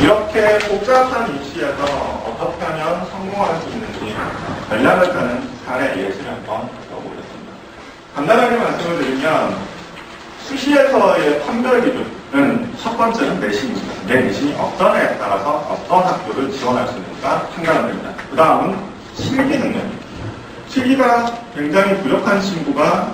이렇게 복잡한 이슈에서 어떻게 하면 성공할 수 있는지 전략을 짜는 사례 예시를 한번 들어보겠습니다. 간단하게 말씀을 드리면 수시에서의 판별 기준은 첫 번째는 내신입니다. 내 내신이 어떤 애에 따라서 어떤 학교를 지원할 수 있는가 판단을 합니다. 그 다음은 실기 능력입니다. 실기가 굉장히 부족한 친구가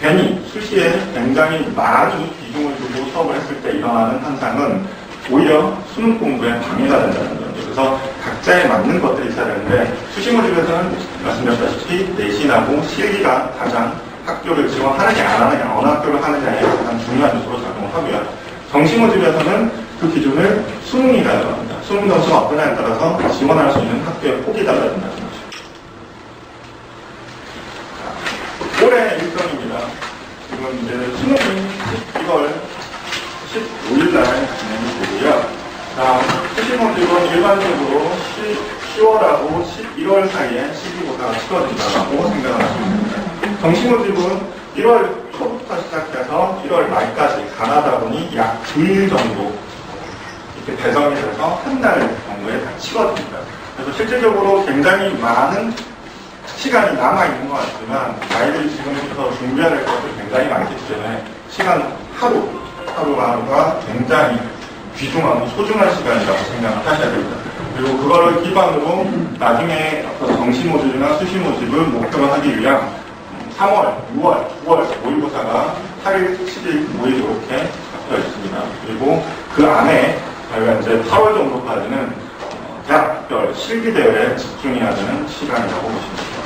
괜히 수시에 굉장히 많이 비중을 두고 수업을 했을 때 일어나는 현상은 오히려 수능 공부에 방해가 된다는 거죠. 그래서 각자에 맞는 것들이 있어야 되는데 수시 모집에서는 말씀드렸다시피 내신하고 실기가 가장 학교를 지원하느냐 안 하느냐 어느 학교를 하느냐에 가장 중요한 요소로 작용을 하고요. 정시 모집에서는 그 기준을 수능이 가져갑니다. 수능 점수가 어떠냐에 따라서 지원할 수 있는 학교의 폭이 달라진다는 거죠. 올해 일정입니다. 지금 이제 수능이 11월 15일날 진행이 되고요. 수시 모집은 일반적으로 10월하고 11월 사이에 시기고사가 치러진다고 생각을 하시면 됩니다. 정시 모집은 1월 초부터 시작해서 1월 말까지 가나다 보니 약 9일 정도 이렇게 배정이 돼서 한 달 정도에 다 치러집니다. 그래서 실질적으로 굉장히 많은 시간이 남아있는 것 같지만 아이들이 지금부터 준비해야 될 것들이 굉장히 많기 때문에 시간 하루하루가 굉장히 귀중하고 소중한 시간이라고 생각을 하셔야 됩니다. 그리고 그거를 기반으로 나중에 정시 모집이나 수시 모집을 목표로 하기 위한 3월, 6월, 9월 모의고사가 8일, 7일, 5일 이렇게 잡혀 있습니다. 그리고 그 안에 저희가 이제 8월 정도까지는 대학별 실기대회에 집중해야 되는 시간이라고 보시면 됩니다.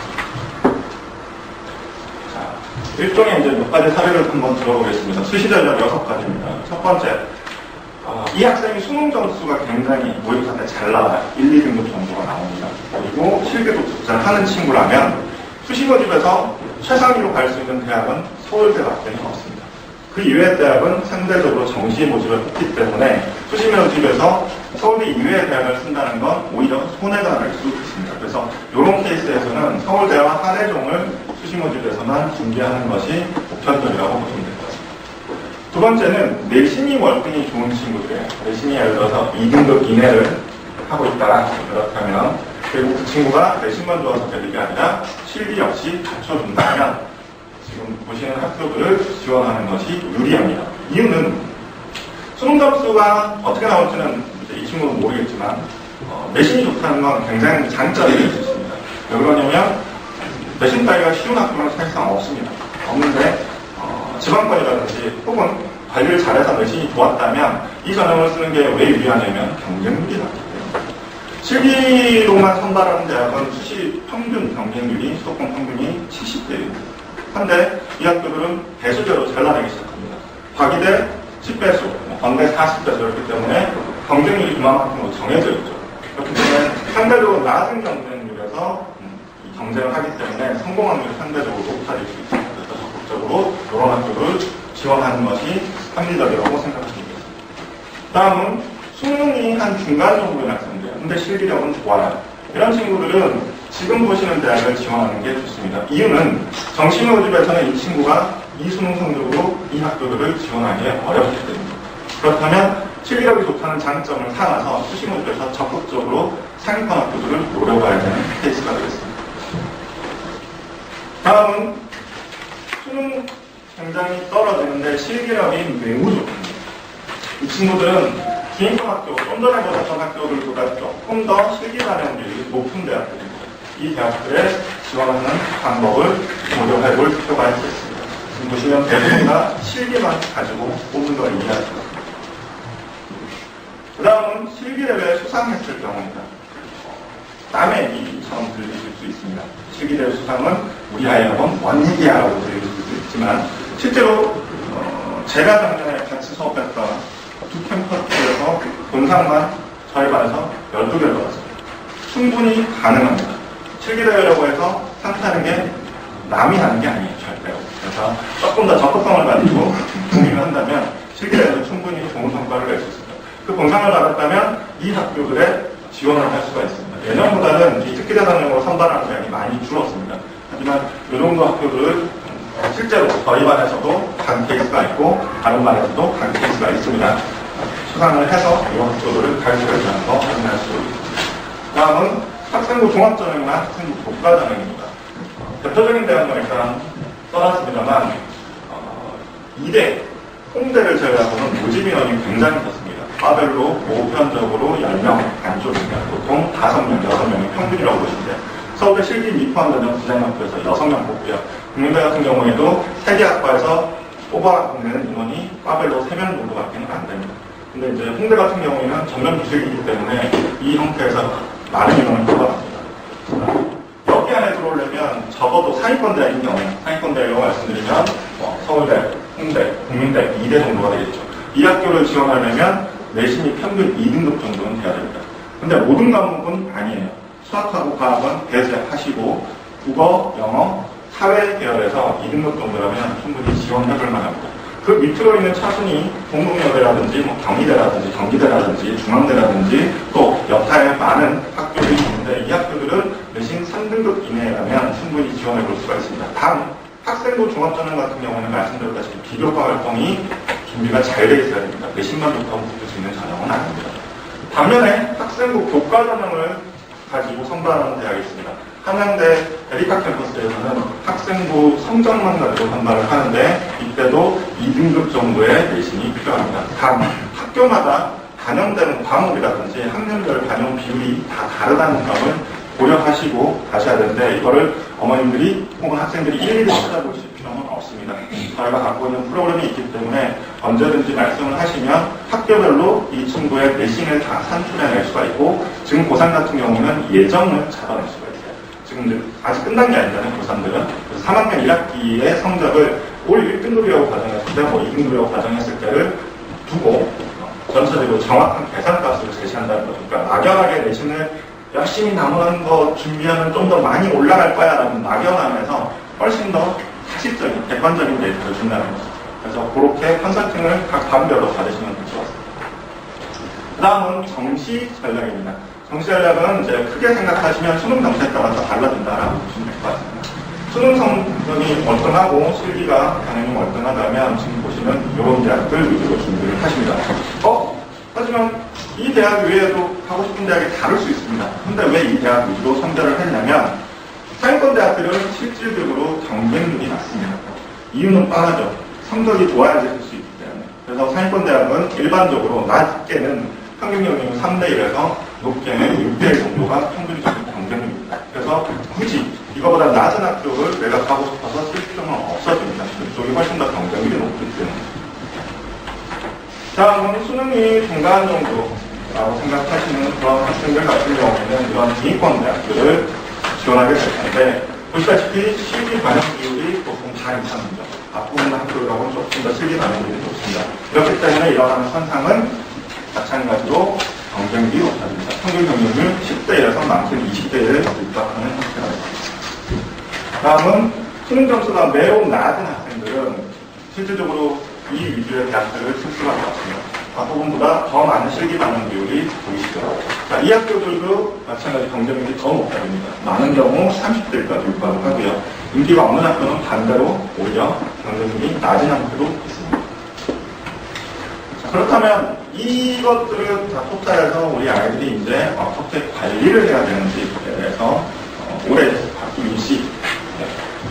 자, 일종의 이제 몇 가지 사례를 한번 들어보겠습니다. 수시 전략 6가지입니다. 첫 번째, 이 학생이 수능 점수가 굉장히 모의고사 때 잘 나와요. 1, 2등급 정도가 나옵니다. 그리고 실기도 적절하는 친구라면 수시 모집에서 최상위로 갈 수 있는 대학은 서울대밖에 없습니다. 그 이외의 대학은 상대적으로 정시 모집을 했기 때문에 수시 모집에서 서울대 이외의 대학을 쓴다는 건 오히려 손해가 날 수 있습니다. 그래서 이런 케이스에서는 서울대와 한예종을 수시 모집에서만 준비하는 것이 보편적이라고 보시면 됩니다. 두 번째는 내신이 월등히 좋은 친구들이에요. 내신이 예를 들어서 2등급 이내를 하고 있다. 그렇다면 그리고 그 친구가 내신만 좋아서 되는 게 아니라 실기 역시 갖춰준다면 지금 보시는 학교들을 지원하는 것이 유리합니다. 이유는 수능 점수가 어떻게 나올지는 이 친구는 모르겠지만 내신이 좋다는 건 굉장히 장점이 될 수 있습니다. 왜 그러냐면 내신 따위가 쉬운 학교는 사실상 없습니다. 없는데 지방권이라든지 혹은 관리를 잘해서 내신이 좋았다면 이 전형을 쓰는 게 왜 유리하냐면 경쟁률이 낮기 때문에 실기로만 선발하는 대학은 수시 평균 경쟁률이 수도권 평균이 70대입니다. 한데 이 학교들은 배수제로 잘 나가기 시작합니다. 과기대 10배수, 건대 40배수였기 때문에 경쟁률이 그만큼 정해져 있죠. 그렇기 때문에 상대적으로 낮은 경쟁률에서 경쟁을 하기 때문에 성공 확률이 상대적으로 높아질 수 있습니다. 그래서 적극적으로 이런 학교를 지원하는 것이 합리적이라고 생각합니다. 다음은 수능이 한 중간 정도의 학생들, 근데 실기력은 좋아요. 이런 친구들은 지금 보시는 대학을 지원하는 게 좋습니다. 이유는 정시 모집에서는 이 친구가 이 수능 성적으로 이 학교들을 지원하기 어렵기 때문입니다. 그렇다면 실기력이 좋다는 장점을 삼아서 수시 모집에서 적극적으로 상위권 학교들을 노려봐야 되는 케이스가 되겠습니다. 다음은 수능 굉장히 떨어지는데 실기력이 매우 좋습니다. 이 친구들은 기인권학교, 좀 전에 보셨던 학교들보다 조금 더 실기 반영률이 높은 대학들입니다. 이 대학들에 지원하는 방법을 고려해 볼 필요가 있겠습니다. 지금 보시면 대부분 다 실기만 가지고 뽑는 걸 이해하십니다. 그 다음은 실기대회 수상했을 경우입니다. 남의 얘기처럼 들리실 수 있습니다. 실기대회 수상은 우리 아이하고는 먼 얘기야라고 들릴 수도 있지만 실제로 제가 작년에 같이 수업했던 두 캠퍼스에서 본상만 저희 반에서 12개를 받았어요. 충분히 가능합니다. 실기대회라고 해서 상 타는 게 남이 하는 게 아니에요. 절대로. 그래서 조금 더 적극성을 가지고 준비를 한다면 실기대회에서 충분히 좋은 성과를 낼 수 있습니다. 그 본상을 받았다면 이 학교들에 지원을 할 수가 있습니다. 예전보다는 이 특기대상용으로 선발하는 대학이 많이 줄었습니다. 하지만 이 정도 학교들을 실제로 저희 반에서도 간 케이스가 있고 다른 반에서도 간 케이스가 있습니다. 수강을 해서 이 학교를 가르쳐주는 거 확인할 수 있습니다. 다음은 학생부 종합전형이나 학생부 교과전형입니다. 대표적인 대학은 일단 써놨습니다만 2대, 홍대를 제외하고는 모집 인원이 굉장히 컸습니다. 과별로 보편적으로 10명 안쪽입니다. 보통 5명, 6명이 평균이라고 보시면 돼요. 서울대 실기 미 포함되는 부장학교에서 6명 뽑고요. 국민대 같은 경우에도 3개 학과에서 뽑아내는 인원이 과별로 3명 정도밖에는 안 됩니다. 근데 이제 홍대 같은 경우에는 전면 기술이기 때문에 이 형태에서 많은 인원을 뽑아갑니다. 여기 안에 들어오려면 적어도 상위권 대학인 경우, 상위권 대학이라고 말씀드리면 서울대, 홍대, 국민대 2대 정도가 되겠죠. 이 학교를 지원하려면 내신이 평균 2등급 정도는 돼야 됩니다. 근데 모든 과목은 아니에요. 수학하고 과학은 배제하시고 국어, 영어, 사회 계열에서 2등급 정도라면 충분히 지원해볼 만합니다. 그 밑으로 있는 차순위 공동여대라든지 경희대라든지 경기대라든지 중앙대라든지 또 여타의 많은 학교들이 있는데 이 학교들은 내신 3등급 이내라면 충분히 지원해볼 수가 있습니다. 단 학생부 종합전형 같은 경우는 말씀드렸다시피 비교과 활동이 준비가 잘 돼 있어야 됩니다. 내신만 좋다고 붙을 수 있는 전형은 아닙니다. 반면에 학생부 교과전형을 가지고 선발하는 대학이 있습니다. 한양대 에리카 캠퍼스에서는 학생부 성적만 가지고 선발을 하는데 이때도 2등급 정도의 내신이 필요합니다. 단 학교마다 반영되는 과목이라든지 학년별 반영 비율이 다 다르다는 점을 고려하시고 가셔야 되는데 이거를 어머님들이 혹은 학생들이 일일이 찾아보실 필요는 없습니다. 저희가 갖고 있는 프로그램이 있기 때문에 언제든지 말씀을 하시면 학교별로 이 친구의 내신을 다 산출해낼 수가 있고 지금 고3 같은 경우는 예정을 잡아낼 수가 있어요. 지금 아직 끝난 게 아니잖아요, 고3들은. 그래서 3학년 1학기의 성적을 올 1등급이라고 가정했을 때, 2등급이라고 가정했을 때를 두고 전체적으로 정확한 계산값으로 제시한다는 거죠. 그러니까 막연하게 내신을 열심히 남은 거 준비하면 좀 더 많이 올라갈 거야 라는 막연함에서 훨씬 더 사실적인, 객관적인 데이터를 준다는 거죠. 그래서 그렇게 컨설팅을 각 반별로 받으시면 될 것 같습니다. 그 다음은 정시 전략입니다. 정시 전략은 이제 크게 생각하시면 수능 정시에 따라서 달라진다라고 보시면 될 것 같습니다. 수능 성적이 월등하고 실기가 당연히 월등하다면 지금 보시는 이런 대학들 위주로 준비를 하십니다. 하지만 이 대학 외에도 가고 싶은 대학이 다를 수 있습니다. 근데 왜 이 대학 위주로 선별을 했냐면 상위권 대학들은 실질적으로 경쟁률이 낮습니다. 이유는 뻔하죠. 성적이 좋아야지 할 수 있기 때문에. 그래서 상위권 대학은 일반적으로 낮게는 평균 경쟁률 3대1에서 높게는 6대1 정도가 평균적인 경쟁률입니다. 그래서 굳이 이거보다 낮은 학교를 내가 가고 싶어서 쓸 필요는 없어집니다. 그쪽이 훨씬 더 경쟁률이 높기 때문에. 다음은 수능이 중간 정도라고 생각하시는 그런 학생들 같은 경우에는 이런 중위권 대학교를 지원하게 될 텐데 보시다시피 실기 반영 비율이 보통 반 이상입니다. 앞부분 학교라고는 조금 더 실기 반영 비율이 높습니다. 그렇기 때문에 일어나는 현상은 마찬가지로 경쟁률이 높아집니다. 평균 경쟁률 10대1에서 많게는 20대1에 육박하는 형태가 있습니다. 다음은 수능 점수가 매우 낮은 학생들은 실질적으로 이 위주의 대학들을 쓸 수밖에 없습니다. 앞부분보다 더 많은 실기 반영 비율이 보이시죠. 자, 이 학교들도 마찬가지 경쟁률이 더 높아집니다. 많은 경우 30대까지 육박을 하고요. 인기가 없는 학교는 반대로 오히려 경쟁률이 낮은 학교도 있습니다. 자, 그렇다면 이것들을 다 토탈해서 우리 아이들이 이제 어떻게 관리를 해야 되는지에 대해서 올해 학교 입시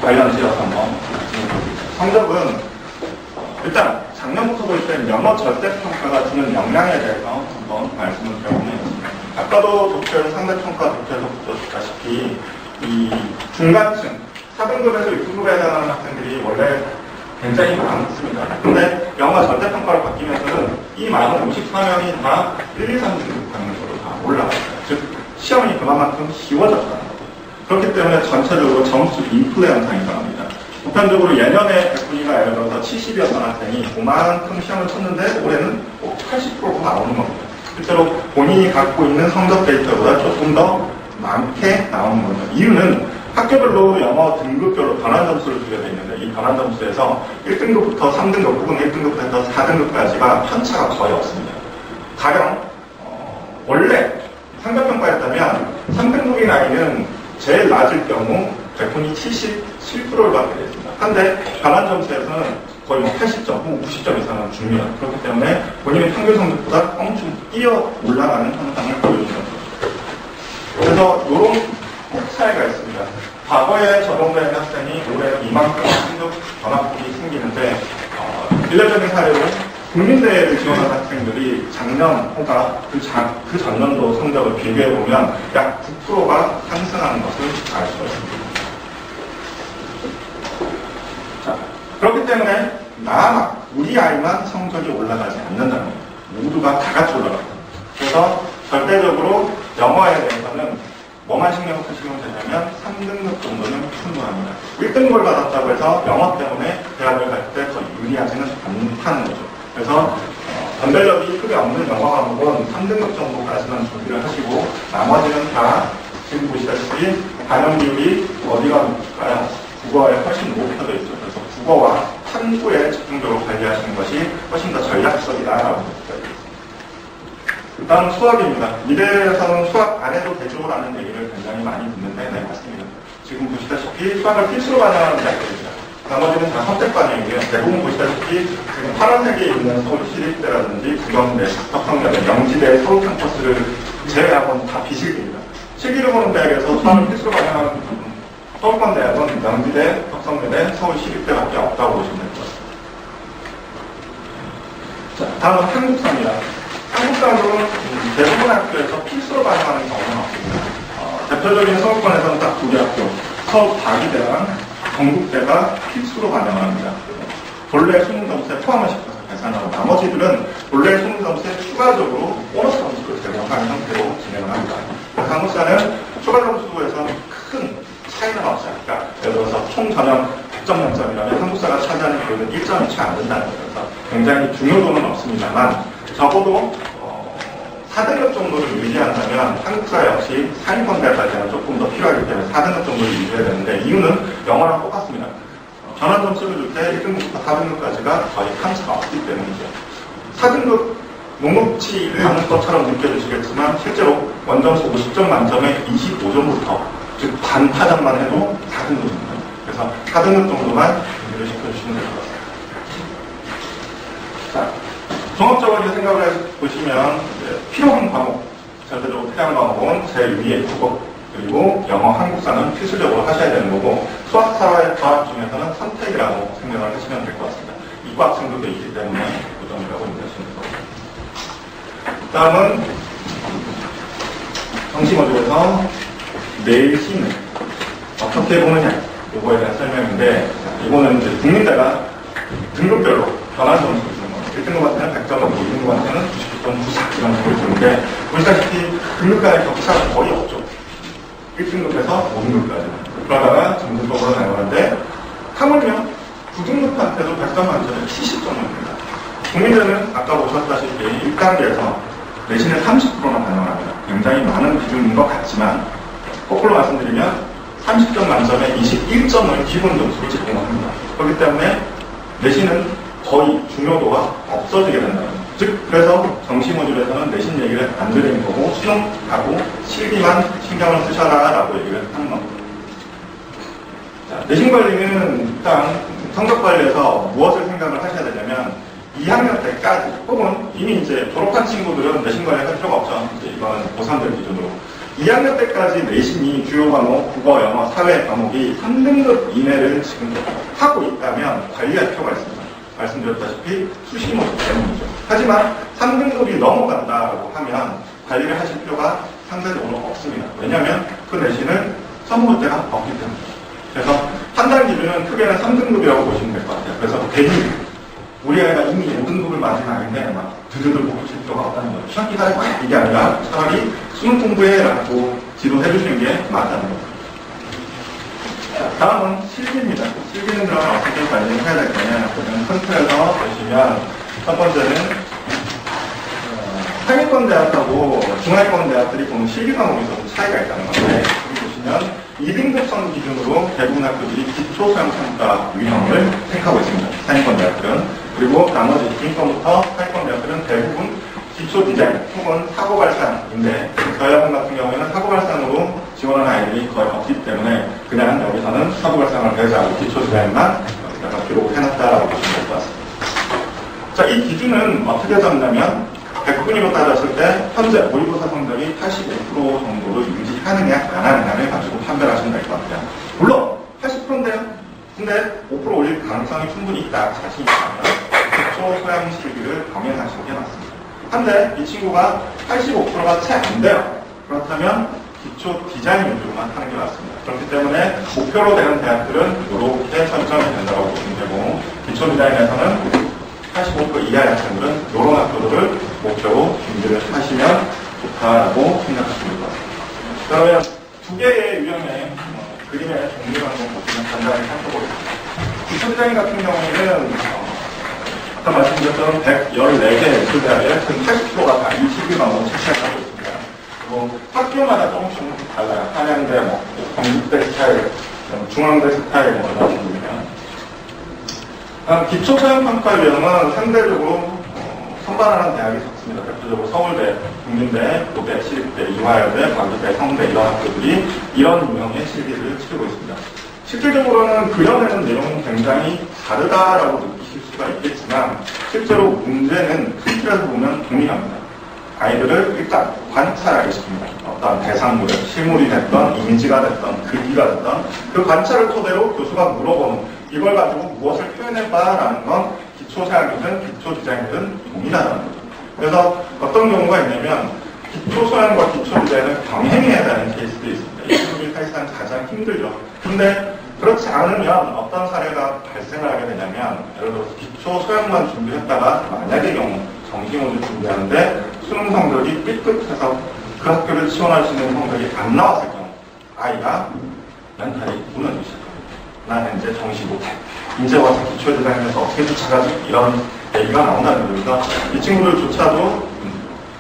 관련지어서 한번 말씀드리겠습니다. 성적은 일단 작년부터 볼 때 영어 절대평가가 주는 영향에 대해서 한번 말씀을 드려보겠습니다. 아까도 독해에서 상대평가 독해에서 보셨다시피 이 중간층 4등급에서 6등급에 해당하는 학생들이 원래 굉장히 많습니다. 근데 영어 절대평가로 바뀌면서는 이 많은 54명이 다 1, 2, 3등급 강력으로 다 올라갔어요. 즉 시험이 그만큼 쉬워졌다는 거죠. 그렇기 때문에 전체적으로 점수 인플레 현상이 일어납니다. 보편적으로 예년에 백분위가 예를 들어서 70이었던 학생이 그만큼 시험을 쳤는데 올해는 꼭 80%가 나오는 겁니다. 실제로 본인이 갖고 있는 성적 데이터보다 조금 더 많게 나오는 거죠. 이유는 학교별로 영어 등급별로 변환 점수를 주게 되어 있는데 이 변환 점수에서 1등급부터 3등급 혹은 1등급부터 4등급까지가 편차가 거의 없습니다. 가령 원래 상대평가였다면 3등급인 아이는 제일 낮을 경우 백분위 77%를 받게 되었습니다. 한데 변환 점수에서는 거의 뭐 80점 혹은 90점 이상은 줍니다. 그렇기 때문에 본인의 평균 성적보다 엄청 뛰어 올라가는 현상을 보여주는 거죠. 그래서 이런 차이가 있습니다. 과거에 적용된 학생이 올해 이만큼 성적 변화폭이 생기는데 일례적인 사례로 국민대회를 지원한 학생들이 작년 혹은 그 전년도 성적을 비교해보면 약 9%가 상승하는 것을 알 수 있습니다. 자, 그렇기 때문에 우리 아이만 성적이 올라가지 않는다는 거예요. 모두가 다 같이 올라갑니다. 그래서 절대적으로 영어에 대해서는 뭐만 신경을 쓰시면 되냐면 3등급 정도는 충분합니다. 1등급을 받았다고 해서 영어 때문에 대학을 갈 때 더 유리하지는 않다는 거죠. 그래서 변별력이 크게 없는 영어 과목은 3등급 정도까지만 준비를 하시고 나머지는 다 지금 보시다시피 반영 비율이 어디가 높을까요? 국어에 훨씬 높여져 있죠. 그래서 국어와 탐구에 집중적으로 관리하시는 것이 훨씬 더 전략적이다라고 생각합니다. 다음 수학입니다. 미래에서는 수학 안 해도 되죠라는 얘기를 굉장히 많이 듣는데 네, 맞습니다. 지금 보시다시피 수학을 필수로 반영하는 대학들입니다. 나머지는 다 선택 반영이고요. 대부분 보시다시피 지금 파란색에 있는 서울시립대라든지 부경대, 덕성여대, 영지대, 서울 캠퍼스를 제외하고는 다 비실기입니다. 실기를 보는 대학에서 수학을 필수로 반영하는 서울권대학은 영지대, 덕성여대, 서울시립대밖에 없다고 보시면 될 것 같습니다. 자, 다음은 한국사입니다. 한국사는 대부분 학교에서 필수로 반영하는 경우는 없습니다. 대표적인 서울권에서는 딱 두 개 학교, 서울과기대랑 경북대가 필수로 반영합니다. 본래 수능 점수에 포함을 시켜서 계산하고 나머지들은 본래 수능 점수에 추가적으로 보너스 점수를 제공하는 형태로 진행을 합니다. 한국사는 추가 점수에서 큰 차이는 없지 않을까. 예를 들어서 총 전형 100점 만점이라면 한국사가 차지하는 비율은 1점이 채 안 된다는 거라서 굉장히 중요도는 없습니다만 적어도 4등급 정도를 유지한다면 한국사 역시 상위권 대학까지는 조금 더 필요하기 때문에 4등급 정도를 유지해야 되는데 이유는 영어랑 똑같습니다. 전환 점수를 줄 때 1등급부터 4등급까지가 거의 탐사가 없기 때문이죠. 4등급 녹록치를 하는 것처럼 느껴지시겠지만 실제로 원점수 50점 만점에 25점부터 즉 반타점만 해도 4등급입니다. 그래서 4등급 정도만 준비를 시켜주시면 될 것 같습니다. 자, 종합적으로 생각을 해보시면 필요한 과목, 절대적으로 필요한 과목은 제일 위에 국어, 그리고 영어, 한국사는 필수적으로 하셔야 되는 거고 수학, 사회, 과학 중에서는 선택이라고 생각을 하시면 될 것 같습니다. 이과 학생들도 있기 때문에 그 점이라고 생각하시면 될 것 같습니다. 다음은 정시 모듈에서 내신을 어떻게 보느냐 이거에 대한 설명인데 이거는 이제 국민대가 등급별로 변환 점수를 주는 겁니다. 1등급한테는 100점이고 2등급한테는 99.94 이런 식으로 주는데 보시다시피 등급간의 격차가 거의 없죠. 1등급에서 5등급까지. 그러다가 점수법으로 나오는데 하물며 9등급한테도 100점 만점에 70점입니다. 국민대는 아까 보셨다시피 1단계에서 내신의 30%나 반영합니다. 굉장히 많은 비중인 것 같지만 거꾸로 말씀드리면 30점 만점에 21점을 기본 점수로 제공합니다. 그렇기 때문에 내신은 거의 중요도가 없어지게 된다는 거죠. 즉 그래서 정시 모듈에서는 내신 얘기를 안 드리는 거고 수능하고 실기만 신경을 쓰셔라 라고 얘기를 하는 겁니다. 자, 내신 관리는 일단 성적 관리에서 무엇을 생각을 하셔야 되냐면 2학년 때까지 혹은 이미 이제 졸업한 친구들은 내신 관리 할 필요가 없죠. 이제 이건 고3들 기준으로 2학년 때까지 내신이 주요 과목, 국어, 영어, 사회 과목이 3등급 이내를 지금 하고 있다면 관리할 필요가 있습니다. 말씀드렸다시피 수시 모집 때문이죠. 하지만 3등급이 넘어간다고 하면 관리를 하실 필요가 상대적으로 없습니다. 왜냐하면 그 내신을 처음 볼 때가 없기 때문이죠. 그래서 판단 기준은 크게는 3등급이라고 보시면 될 것 같아요. 그래서 대비 우리 아이가 이미 5등급을 맞은 아이인데 막 드드들 보실 필요가 없다는 거죠. 시험 기간에 막 이게 아니라 차라리 수능 공부해라고 지도해 주시는 게 맞다는 거죠. 자, 다음은 실기입니다. 실기는 그럼 어떻게 관리를 해야 될 거냐. 큰 틀에서 보시면 첫 번째는 상위권 대학하고 중하위권 대학들이 보는 실기 과목이 좀 차이가 있다는 건데 여기 보시면 2등급선 기준으로 대부분 학교들이 기초수양평가 유형을 택하고 있습니다. 상위권 대학들은. 그리고 나머지 중위권부터 하위권 대학들은 대부분 기초 디자인 혹은 사고 발산인데 저희 학원 같은 경우에는 사고 발산으로 지원하는 아이들이 거의 없기 때문에 그냥 여기서는 사고 발산을 배제하고 기초 디자인만 여기다가 기록을 기록을 해놨다라고 보시면 될 것 같습니다. 자, 이 기준은 어떻게 잡냐면 100분위로 따졌을 때 현재 모의고사 성적이 85% 정도로 유지하느냐 안 하느냐를 가지고 판별하시면 될 것 같아요. 물론 80%인데요. 근데 5% 올릴 가능성이 충분히 있다. 자신이 있다면 기초 소양 실기를 병행하시는 게 맞습니다. 한데 이 친구가 85%가 채 안 돼요. 그렇다면 기초 디자인 위주로만 하는 게 맞습니다. 그렇기 때문에 목표로 되는 대학들은 이렇게 설정이 된다고 보시면 되고, 기초 디자인에서는 85% 이하의 학생들은 이런 학교들을 목표로 준비를 하시면 좋다라고 생각하시면 될 것 같습니다. 그러면 두 개의 유형의 그림의 종류를 한번 보시면 간단히 살펴보겠습니다. 기초 디자인 같은 경우에는 아까 말씀드렸던 114개의 예술대학에 근 80%가 다 21만원 채택을 하고 있습니다. 그리고 학교마다 조금씩 달라요. 한양대, 경북대 스타일, 중앙대 스타일 이런 식입니다. 기초 소양평가 유형은 상대적으로 선발하는 대학이 적습니다. 대표적으로 서울대, 국민대, 고대, 시립대, 이화여대, 광주대, 성대 이런 학교들이 이런 유형의 실기를 치르고 있습니다. 실질적으로는 그려내는 내용은 굉장히 다르다라고 느끼실 수가 있겠지만 실제로 문제는 큰 틀에서 보면 동일합니다. 아이들을 일단 관찰하게 시킵니다. 어떤 대상물을, 실물이 됐던, 이미지가 됐던, 글귀가 됐던 그 관찰을 토대로 교수가 물어보는, 이걸 가지고 무엇을 표현해봐라는 건 기초 소양이든 기초 디자인이든 동일하다는 거죠. 그래서 어떤 경우가 있냐면 기초 소양과 기초 디자인을 병행해야 되는 케이스도 있습니다. 이 부분이 사실상 가장 힘들죠. 근데 그렇지 않으면 어떤 사례가 발생을 하게 되냐면, 예를 들어서 기초 소양만 준비했다가 만약의 경우 정시모집 준비하는데 수능 성적이 삐끗해서 그 학교를 지원할 수 있는 성적이 안 나왔을 경우 아이가 멘탈이 무너지기 시작합니다. 나는 이제 정시 못해. 이제 와서 기초 디자인에서 어떻게 쫓아가지? 이런 얘기가 나온다는 거죠. 이 친구들조차도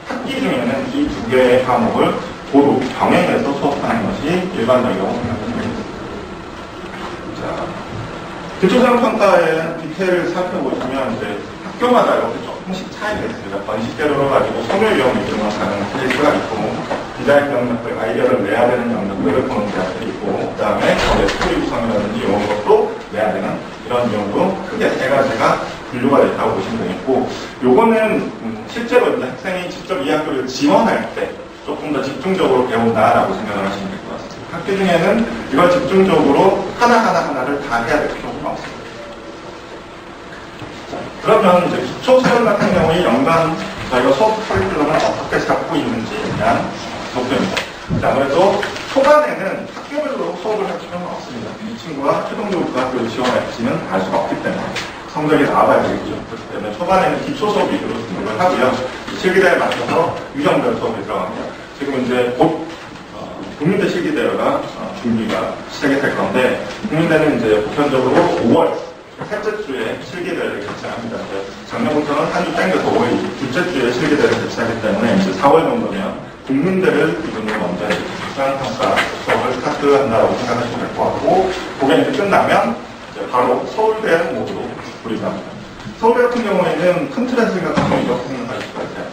학기 중에는 이 두 개의 과목을 모두 병행해서 수업하는 것이 일반적이라고 생각합니다. 자, 기초소양평가의 디테일을 살펴보시면 이제 학교마다 이렇게 조금씩 차이가 있습니다. 번식대로를 가지고 소멸 위험 위주로만 가는 케이스가 있고, 디자인 영역들, 아이디어를 내야 되는 영역들을 보는 대학들이 있고, 그 다음에 거기에 스토리 구성이라든지 이런 것도 내야 되는 이런 경우도 크게 세 가지가 분류가 됐다고 보시면 되겠고, 요거는 실제로 이제 학생이 직접 이 학교를 지원할 때 조금 더 집중적으로 배운다라고 생각을 하시면 될 것 같습니다. 학교 중에는 이걸 집중적으로 하나를 다 해야 될 필요가 없습니다. 그러면 이제 기초 수련 같은 경우에 연간 저희가 수업 커리큘럼을 어떻게 잡고 있는지에 대한 목표입니다. 아무래도 초반에는 학교별로 수업을 할 필요는 없습니다. 이 친구가 최종적으로 그 학교를 지원할지는 알 수가 없기 때문에 성적이 나와야 되겠죠. 그렇기 때문에 초반에는 기초 수업 위주로 준비를 하고요. 실기대에 맞춰서 유형별 수업이 들어갑니다. 지금 이제 곧 국민대 실기대회가 준비가 시작이 될 건데, 국민대는 이제 보편적으로 5월 셋째 주에 실기대회를 개최합니다. 작년부터는 한 주 땡겨서 5월 둘째 주에 실기대회를 개최하기 때문에 이제 4월 정도면 국민대를 기준으로 먼저 수양평가 수업을 스타트한다고 생각하시면 될 것 같고, 그게 이제 끝나면 이제 바로 서울대 모드로 불입니다. 서울대 같은 경우에는 큰 틀에서 생각하면 이렇게 생각할 수가 있어요.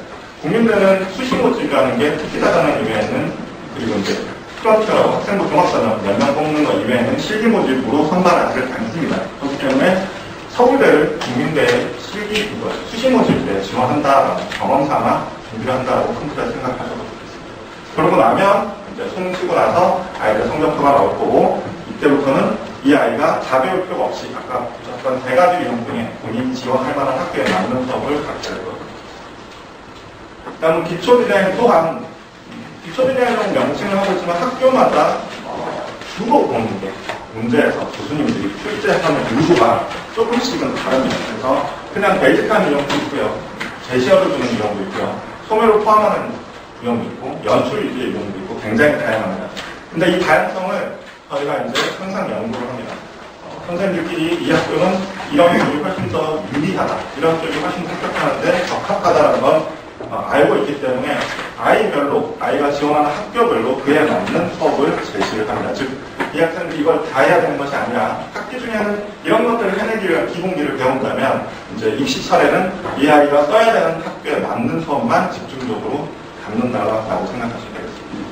국민대는 수시모집이라는 게 특기자잖아요. 이외에는, 그리고 이제 프런트라고 학생부 종합사전 몇 명 뽑는 것 이외에는 실기 모집으로 선발하지를 않습니다. 그렇기 때문에 서울대를 국민대의 실기 수시 모집에 지원한다, 경험 삼아 준비를 한다고 큰 틀에서 생각하셔도 좋겠습니다. 그러고 나면 이제 수능 치고 나서 아이들 성적표가 나올 거고, 이때부터는 이 아이가 다 배울 필요가 없이 아까 보셨던 세 가지 유형 중에 본인이 지원할 만한 학교에 맞는 수업을 갖게 될 거예요. 그다음 기초 디자인 또한 기초 디자인이라는 명칭을 하고 있지만 학교마다 주로 보는 게 문제에서 교수님들이 출제하는 요구가 조금씩은 다릅니다. 그래서 그냥 베이직한 유형도 있고요, 제시어를 주는 유형도 있고요, 소매를 포함하는 유형도 있고, 연출 위주의 유형도 있고, 굉장히 다양합니다. 근데 이 다양성을 저희가 이제 항상 연구를 합니다. 선생님들끼리 이 학교는 이런 쪽이 훨씬 더 유리하다, 이런 쪽이 훨씬 더 합격하는데 적합하다라는 건 알고 있기 때문에 아이별로, 아이가 지원하는 학교별로 그에 맞는 수업을 제시를 합니다. 즉, 이 학생들이 이걸 다 해야 되는 것이 아니라 학기 중에는 이런 것들을 해내기 위한 기본기를 배운다면 이제 입시 차례는 이 아이가 써야 되는 학교에 맞는 수업만 집중적으로 담는다라고 생각하시면 되겠습니다.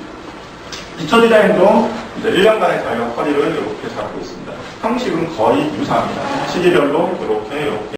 기초 디자인도 이제 1년간의 저희가 커리를 이렇게 잡고 있습니다. 형식은 거의 유사합니다. 시기별로 이렇게